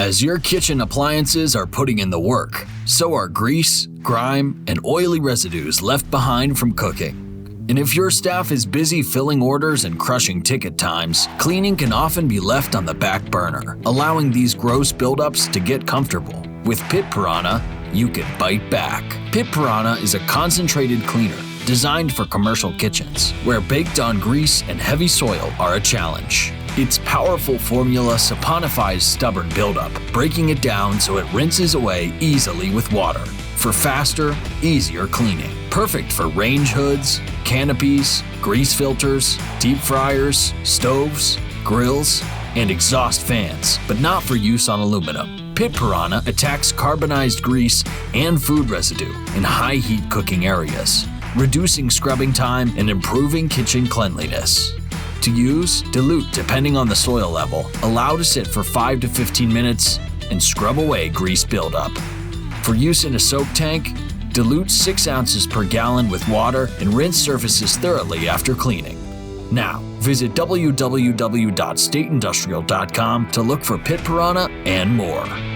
As your kitchen appliances are putting in the work, so are grease, grime, and oily residues left behind from cooking. And if your staff is busy filling orders and crushing ticket times, cleaning can often be left on the back burner, allowing these gross buildups to get comfortable. With Pit Piranha, you can bite back. Pit Piranha is a concentrated cleaner designed for commercial kitchens, where baked-on grease and heavy soil are a challenge. Its powerful formula saponifies stubborn buildup, breaking it down so it rinses away easily with water for faster, easier cleaning. Perfect for range hoods, canopies, grease filters, deep fryers, stoves, grills, and exhaust fans, but not for use on aluminum. Pit Piranha attacks carbonized grease and food residue in high-heat cooking areas, reducing scrubbing time and improving kitchen cleanliness. To use, dilute depending on the soil level, allow to sit for 5 to 15 minutes, and scrub away grease buildup. For use in a soak tank, dilute 6 ounces per gallon with water and rinse surfaces thoroughly after cleaning. Now, visit www.stateindustrial.com to look for Pit Piranha and more.